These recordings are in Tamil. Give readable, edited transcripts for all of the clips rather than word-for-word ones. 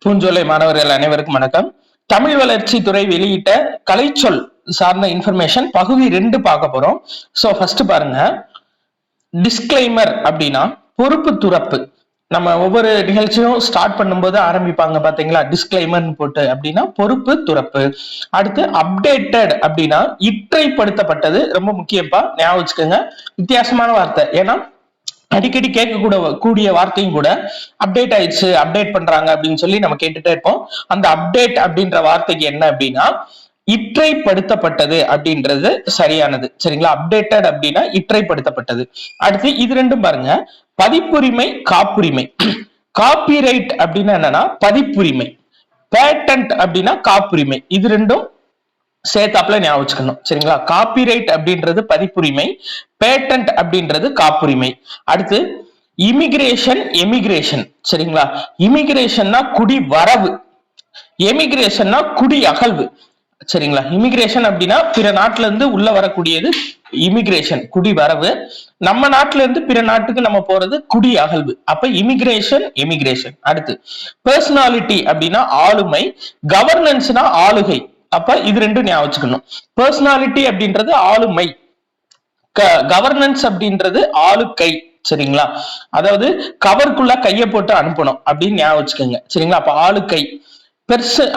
பூஞ்சோலை மாணவர்கள் அனைவருக்கும் வணக்கம். தமிழ் வளர்ச்சி துறை வெளியிட்ட கலைச்சொல் சார்ந்த இன்ஃபர்மேஷன் பகுதி 2 பார்க்க போறோம். சோ ஃபர்ஸ்ட் பாருங்க, டிஸ்க்ளைமர் அப்படின்னா பொறுப்பு துறப்பு. நம்ம ஒவ்வொரு நிகழ்ச்சியும் ஸ்டார்ட் பண்ணும்போது ஆரம்பிப்பாங்க பாத்தீங்களா, டிஸ்க்ளைமர் போட்டு, அப்படின்னா பொறுப்பு துறப்பு. அடுத்து அப்டேட்டட் அப்படின்னா இற்றைப்படுத்தப்பட்டது. ரொம்ப முக்கியப்பா, ஞாபகம் வச்சுக்கோங்க. வித்தியாசமான வார்த்தை, ஏன்னா அடிக்கடி கேட்கக்கூடிய வார்த்தையும் கூட. அப்டேட் ஆயிடுச்சு, அப்டேட் பண்றாங்க அப்படின்னு சொல்லி நம்ம கேட்டுட்டே இருப்போம். அந்த அப்டேட் அப்படின்ற வார்த்தைக்கு என்ன அப்படின்னா இற்றைப்படுத்தப்பட்டது அப்படின்றது சரியானது. சரிங்களா? அப்டேட்டட் அப்படின்னா இற்றைப்படுத்தப்பட்டது. அடுத்து இது ரெண்டும் பாருங்க, பதிப்புரிமை காப்புரிமை. காப்பிரைட் அப்படின்னா என்னன்னா பதிப்புரிமை, பேட்டன்ட் அப்படின்னா காப்புரிமை. இது ரெண்டும் சேர்த்தாப்புல ஞாபகம் வச்சுக்கணும். சரிங்களா? காப்பிரைட் அப்படின்றது பதிப்புரிமை, பேட்டன்ட் அப்படின்றது காப்புரிமை. அடுத்து இமிகிரேஷன் எமிகிரேஷன். சரிங்களா? இமிகிரேஷன்னா குடி வரவு, எமிகிரேஷன்னா குடி அகழ்வு. சரிங்களா? இமிகிரேஷன் அப்படின்னா பிற நாட்டுல இருந்து உள்ள வரக்கூடியது இமிகிரேஷன், குடி வரவு. நம்ம நாட்டுல இருந்து பிற நாட்டுக்கு நம்ம போறது குடி அகழ்வு. அப்ப இமிகிரேஷன் எமிகிரேஷன். அடுத்து பர்சனாலிட்டி அப்படின்னா ஆளுமை, கவர்னன்ஸ்னா ஆளுகை. அப்ப இது ரெண்டும் ஞாபகம் வச்சுக்கணும். பர்சனாலிட்டி அப்படின்றது ஆளுமை, கவர்னன்ஸ் அப்படின்றது ஆளுக்கை. சரிங்களா? அதாவது கவருக்குள்ள கையை போட்டு அனுப்பணும் அப்படின்னு ஞாபகம் வச்சுக்கோங்க. சரிங்களா? அப்ப ஆளுக்கை.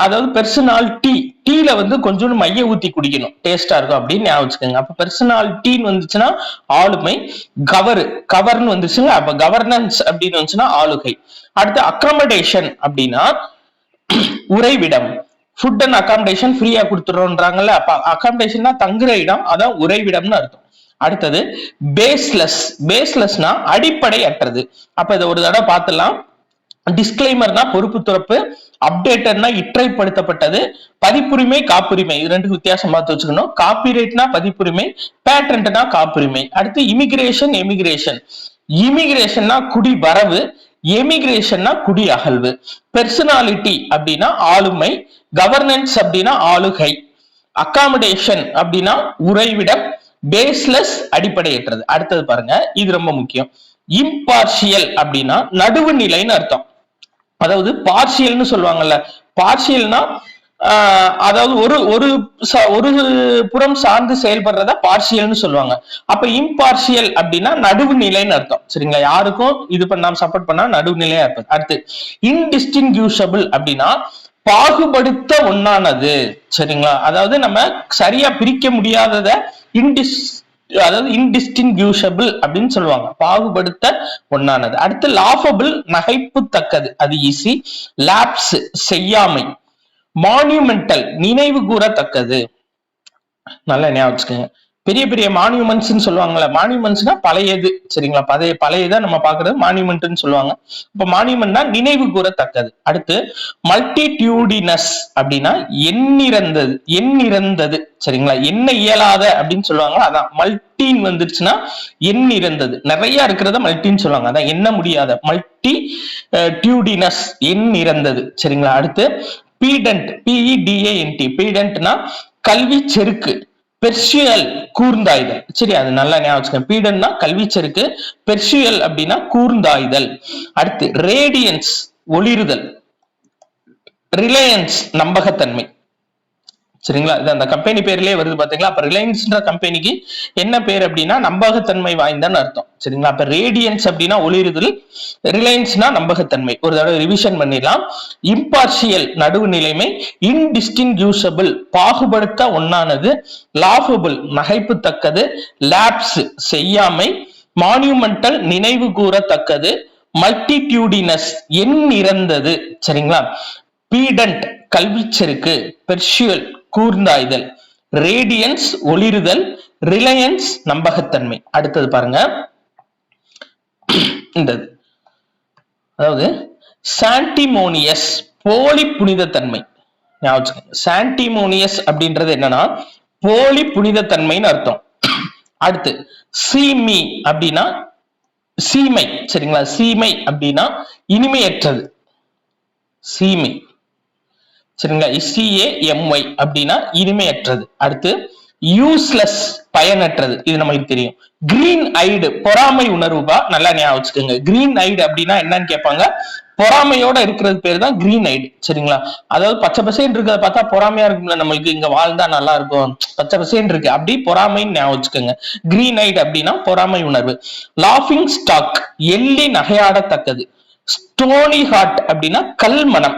அதாவது பெர்சனாலிட்டி, டீல வந்து கொஞ்சோண்டு மைய ஊத்தி குடிக்கணும், டேஸ்டா இருக்கும் அப்படின்னு ஞாபகம் வச்சுக்கோங்க. அப்ப பெர்சனாலிட்டின்னு வந்துச்சுன்னா ஆளுமை, கவர்னு வந்துச்சுங்க. அப்ப கவர்னன்ஸ் அப்படின்னு வந்துச்சுன்னா ஆளுகை. அடுத்து அக்காமடேஷன் அப்படின்னா உறைவிடம். ஃபுட் அண்ட் அகாமடேஷன் ஃப்ரீயா கொடுத்துறோம்ன்றாங்கல்ல, அப்ப அகாமடேஷன்னா தங்குற இடம், அதான் உறைவிடம்னு அர்த்தம். அடுத்தது பேஸ்லெஸ். பேஸ்லெஸ்னா அடிப்படை அற்றது. அப்ப இதை ஒரு தடவை பார்த்துலாம். டிஸ்க்ளைமர்னா பொறுப்பு துறப்பு, அப்டேட்டர்னா இற்றைப்படுத்தப்பட்டது, பதிப்புரிமை காப்புரிமை. இது ரெண்டு வித்தியாசம் பார்த்து வச்சுக்கணும். காப்பிரைட்னா பதிப்புரிமை, பேட்டன்ட்னா காப்புரிமை. அடுத்து இமிகிரேஷன் எமிகிரேஷன். இமிகிரேஷன்னா குடி வரவு, எமிகிரேஷன்னா குடி அகழ்வு. பெர்சனாலிட்டி அப்படின்னா ஆளுமை, கவர்னன்ஸ் அப்படின்னா ஆளுகை, அகாமடேஷன் அப்படின்னா உறைவிடம், பேஸ்லெஸ் அடிப்படையற்றது. அடுத்தது பாருங்க, இது ரொம்ப முக்கியம். இம்பார்ஷியல் அப்படின்னா நடுவு நிலைன்னு அர்த்தம். அதாவது பார்ஷியல்னு சொல்லுவாங்கல்ல, பார்ஷியல்னா அதாவது ஒரு புறம் சார்ந்து செயல்படுறத பார்ஷியல்னு சொல்லுவாங்க. அப்ப இம்பார்ஷியல் அப்படின்னா நடுவு நிலைன்னு அர்த்தம். சரிங்களா? யாருக்கும் இது பண்ணாம சப்போர்ட் பண்ணா நடுவு நிலையா இருப்பது. அடுத்து இன்டிஸ்டிங்யூஷபிள் அப்படின்னா பாகுபடுத்த ஒண்ணானது. சரிங்களா? அதாவது நம்ம சரியா பிரிக்க முடியாதத அதாவது இன்டிஸ்டிங்யூஷபிள் அப்படின்னு சொல்லுவாங்க, பாகுபடுத்த ஒண்ணானது. அடுத்து லாஃபபிள் நகைப்புத்தக்கது, அது ஈஸி. லாப்ஸ் செய்யாமை. மான்யூமெண்டல் நினைவு கூறத்தக்கது. நல்லா ஞாபகம் வச்சுக்கோங்க. பெரிய பெரிய மான்யூமெண்ட்ஸ் சொல்லுவாங்கல்ல, மான்யூமெண்ட்ஸ்னா பழையது. சரிங்களா? பழையதா நம்ம பாக்குறது மான்யூமெண்ட்னு சொல்லுவாங்க. இப்ப மான்யூமெண்ட்னா நினைவு கூறத்தக்கது. அடுத்து மல்டிடியூடினஸ் அப்படின்னா எண்ணிறந்தது. சரிங்களா? என்ன இயலாத அப்படின்னு சொல்லுவாங்க, அதான் மல்டின்னு வந்துருச்சுன்னா எண்ணிறந்தது. நிறைய இருக்கிறத மல்டின்னு சொல்லுவாங்க, அதான் எண்ண முடியாத. மல்டி டியூடினஸ் எண்ணிறந்தது. சரிங்களா? அடுத்து பீடன்ட், பிஇடிஏஎன்டி. பீடன்ட்னா கல்வி செருக்கு, பெர்சுயல் கூர்ந்தாய்தல். சரி, அது நல்லா ஞாபகம் வச்சுக்கோங்க. பீடன்னா கல்வி செருக்கு, பெர்சுயல் அப்படின்னா கூர்ந்தாய்தல். அடுத்து ரேடியன்ஸ் ஒளிருதல், ரிலையன்ஸ் நம்பகத்தன்மை. சரிங்களா? இது அந்த கம்பெனி பேர்லயே வருது பாத்தீங்களா. அப்ப ரிலையன்ஸ்ன்ற கம்பெனிக்கு என்ன பேர் அப்படின்னா நம்பகத்தன்மை வாய்ந்தன்னு அர்த்தம். சரிங்களா? அப்ப ரேடியன்ஸ் அப்படின்னா ஒளிருதல், ரிலையன்ஸ்னா நம்பகத்தன்மை. ஒரு தடவை ரிவிஷன் பண்ணிடலாம். இம்பார்ஷியல் நடுவு நிலைமை, இன்டிஸ்டிங்யூஷபிள் பாகுபடுத்த ஒண்ணானது, லாஃபபிள் நகைப்புத்தக்கது, லாப்ஸ் செய்யாமை, மான்யூமெண்டல் நினைவு கூறத்தக்கது, மல்டிடியூடினஸ் எண்ணிறந்தது. சரிங்களா? பீடன்ட் கல்விச்செருக்கு, பெர்சுயல் கூர்ந்தாய்தல், ரேடியன்ஸ் ஒளிருதல், ரிலையன்ஸ் நம்பகத்தன்மை. அடுத்தது பாருங்க, இந்த அதாவது சான்டிமோனியஸ் போலி புனிதத்தன்மை. சான்டிமோனியஸ் அப்படின்றது என்னன்னா போலி புனிதத்தன்மைன்னு அர்த்தம். அடுத்து சீமி அப்படின்னா சீமை. சரிங்களா? சீமை அப்படின்னா இனிமையற்றது, சீமை. சரிங்களா? CAMY அப்படின்னா இனிமையற்றது. அடுத்து யூஸ்லெஸ் பயனற்றது, இது நம்மளுக்கு தெரியும். கிரீன் ஐடு பொறாமை உணர்வுபா, நல்லா ஞாபகம் வச்சுக்கோங்க. கிரீன் ஐடு அப்படின்னா என்னன்னு கேட்பாங்க. பொறாமையோட இருக்கிறது பேர் தான் கிரீன் ஐடு, சரிங்களா? அதாவது பச்சை பசேன்னு இருக்கிறத பார்த்தா பொறாமையா இருக்கும்ல, நம்மளுக்கு இங்க வாழ்ந்தா நல்லா இருக்கும், பச்சை பசேன்னு இருக்கு, அப்படி பொறாமைன்னு ஞாபகம் வச்சுக்கோங்க. கிரீன் ஐடு அப்படின்னா பொறாமை உணர்வு. லாஃபிங் ஸ்டாக் எள்ளி நகையாடத்தக்கது. ஸ்டோனி ஹார்ட் அப்படின்னா கல் மனம்,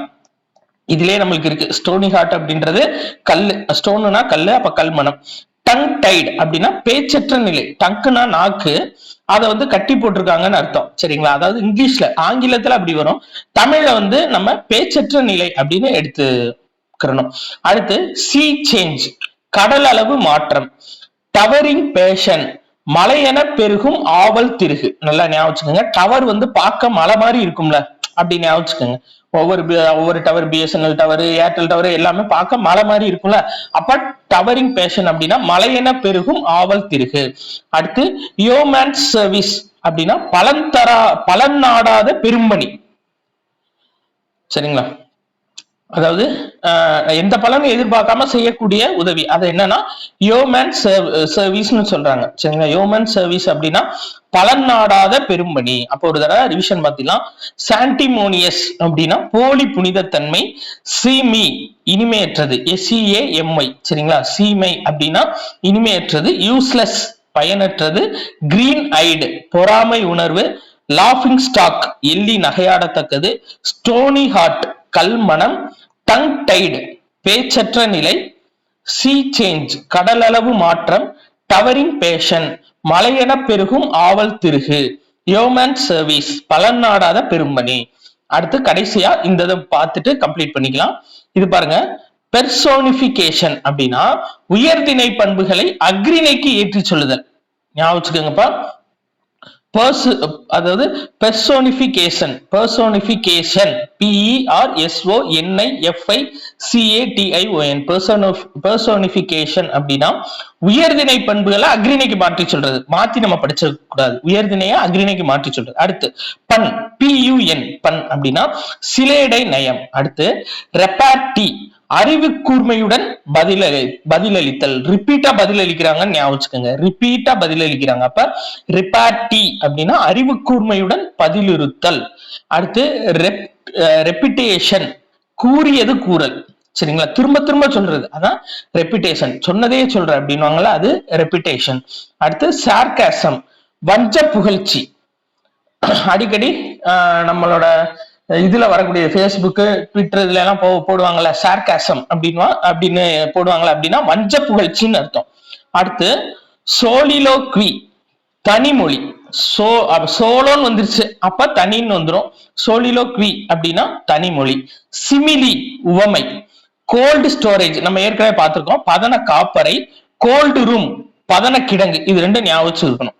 இதுலயே நம்மளுக்கு இருக்கு. ஸ்டோனி ஹார்ட் அப்படின்றது கல்லு, ஸ்டோனுனா கல்லு, அப்ப கல்மனம். டங் டைட் அப்படின்னா பேச்சற்ற நிலை. டங்குனா நாக்கு, அதை வந்து கட்டி போட்டிருக்காங்கன்னு அர்த்தம், சரிங்களா? அதாவது இங்கிலீஷ்ல, ஆங்கிலத்துல அப்படி வரும், தமிழ்ல வந்து நம்ம பேச்சற்ற நிலை அப்படின்னு எடுத்துக்கிறோம். அடுத்து சி சேஞ்ச் கடல் அளவு மாற்றம். டவரிங் பேஷன் மலையென பெருகும் ஆவல் திருகு, நல்லா ஞாபகம் வச்சுக்கோங்க. டவர் வந்து பார்க்க மலை மாதிரி இருக்கும்ல, அப்படி ஞாபகம் வச்சுக்கோங்க. ஒவ்வொரு tower, BSNL tower, Airtel tower எல்லாமே பார்க்க மலை மாதிரி இருக்கும்ல, அப்ப டவரிங் பேஷன் அப்படின்னா மலையென பெருகும் ஆவல் திருகு. அடுத்து யோமேன் சர்வீஸ் அப்படின்னா பலன் நாடாத பெரும்பணி, சரிங்களா? அதாவது எந்த பலனும் எதிர்பார்க்காம செய்யக்கூடிய உதவி, அது என்னன்னா யோமேன் சர்வீஸ்னு சொல்றாங்க, சரிங்களா? யோமேன் சர்வீஸ் அப்படின்னா பலன் நாடாத பெரும்பணி. அப்போ ஒரு தடவை ரிவிஷன் பார்த்தீங்கன்னா, சான்டிமோனியஸ் அப்படின்னா போலி புனிதத்தன்மை. சீமி இனிமையற்றது, SEAMY, சரிங்களா? சீமை அப்படின்னா இனிமையற்றது. யூஸ்லெஸ் பயனற்றது. கிரீன் ஐடு பொறாமை உணர்வு. லாஃபிங் ஸ்டாக் எள்ளி நகையாடத்தக்கது. ஸ்டோனி ஹார்ட் கல்மனம். டங் டைடு பேச்சற்ற நிலை. சி சேஞ்ச் கடலளவு மாற்றம். டவரிங் பேஷன் மலையென பெருகும் ஆவல் திருகு. யோமேன் சர்வீஸ் பலன் நாடாத பெரும்பணி. அடுத்து கடைசியா இந்த பார்த்துட்டு கம்ப்ளீட் பண்ணிக்கலாம். இது பாருங்க, பெர்சோனிபிகேஷன் அப்படின்னா உயர்திணை பண்புகளை அக்ரிணைக்கு ஏற்றி சொல்லுதல். ஞாபகம் வச்சுக்கோங்கப்பா. அதாவது பெர்சோனிபிகேஷன், PERSONIFICATION, பெர்சோனிபிகேஷன் அப்படின்னா உயர்திணை பண்புகளை அக்ரிணைக்கு மாற்றி சொல்றது. மாத்தி நம்ம படிச்ச கூடாது, உயர்திணையா அக்ரிணைக்கு மாற்றி சொல்றது. அடுத்து பன், PUN பன் அப்படின்னா சிலேடை நயம். அடுத்து ரெப்பார்ட்டி அறிவு கூர்மையுடன் பதிலளித்தல். ரிப்பீட்டா பதிலளிக்கிறாங்கன்னு ஞாபகம் வச்சுக்கோங்க. ரிப்பீட்டா பதிலளிக்கிறாங்க, அப்ப ரிப்பார்ட்டி அப்படின்னா அறிவு கூர்மையுடன் பதிலிருத்தல். அடுத்து ரெப்பிட்டேஷன் கூறியது கூறல், சரிங்களா? திரும்ப திரும்ப சொல்றது, அதான் ரெப்பிட்டேஷன். சொன்னதே சொல்ற அப்படின்வாங்களா, அது ரெப்பிட்டேஷன். அடுத்து சார்காசம் வஞ்ச புகழ்ச்சி. அடிக்கடி நம்மளோட இதுல வரக்கூடிய Facebook, Twitter இதுல எல்லாம் போடுவாங்கல்ல, சார்காசம் அப்படின்னு போடுவாங்கல்ல, அப்படின்னா வஞ்ச புகழ்ச்சின்னு அர்த்தம். அடுத்து சோலிலோக்வி தனிமொழி. சோலோன்னு வந்துருச்சு, அப்ப தனின்னு வந்துடும். சோலிலோக்வி அப்படின்னா தனிமொழி. சிமிலி உவமை. கோல்டு ஸ்டோரேஜ் நம்ம ஏற்கனவே பார்த்திருக்கோம், பதன காப்பறை. கோல்டு ரூம் பதன கிடங்கு, இது ரெண்டும் ஞாபகம் இருக்கணும்.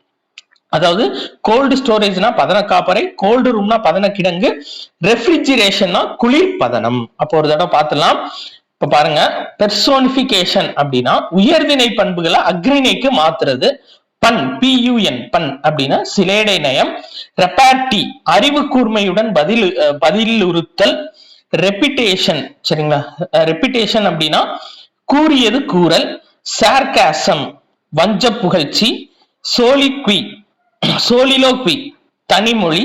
அதாவது கோல்டு ஸ்டோரேஜ்னா பதன காப்பறை, கோல்டு ரூம்னா பதன கிடங்கு, ரெஃப்ரிஜரேஷன்னா குளிர் பதனம். அப்போ ஒரு தடவை பார்த்துலாம். இப்ப பாருங்க, பெர்சோனிபிகேஷன் அப்படின்னா உயர்திணை பண்புகளை அக்ரிணைக்கு மாத்துறது. பன், PUN பன் அப்படின்னா சிலேடை நயம். ரெப்பார்ட்டி அறிவு கூர்மையுடன் பதிலுறுத்தல். ரெப்பிட்டேஷன், சரிங்களா? ரெப்பிட்டேஷன் அப்படின்னா கூறியது கூறல். சார்காசம் வஞ்ச புகழ்ச்சி. சோலிலோக்வி தனிமொழி.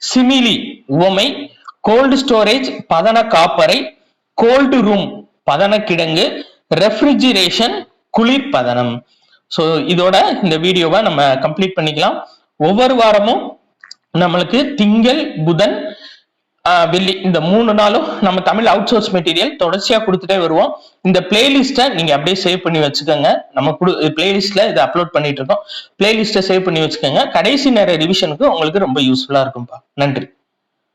சிமிலி உவமை. கோல்டு ஸ்டோரேஜ் பதன காப்பறை. கோல்டு ரூம் பதன கிடங்கு. ரெஃப்ரிஜரேஷன் குளிர்பதனம். ஸோ இதோட இந்த வீடியோவை நம்ம கம்ப்ளீட் பண்ணிக்கலாம். ஒவ்வொரு வாரமும் நம்மளுக்கு திங்கள், புதன், வெள்ளி இந்த 3 நாளும் நம்ம தமிழ் அவுட் சோர்ஸ் மெட்டீரியல் தொடர்ச்சியா கொடுத்துட்டே வருவோம். இந்த பிளேலிஸ்ட்டை நீங்க அப்படியே சேவ் பண்ணி வச்சுக்கோங்க. நம்ம பிளேலிஸ்ட்ல இதை அப்லோட் பண்ணிட்டு இருக்கோம். பிளேலிஸ்ட்டை சேவ் பண்ணி வச்சுக்கோங்க. கடைசி நேர ரிவிஷனுக்கு உங்களுக்கு ரொம்ப யூஸ்ஃபுல்லா இருக்கும்பா. நன்றி.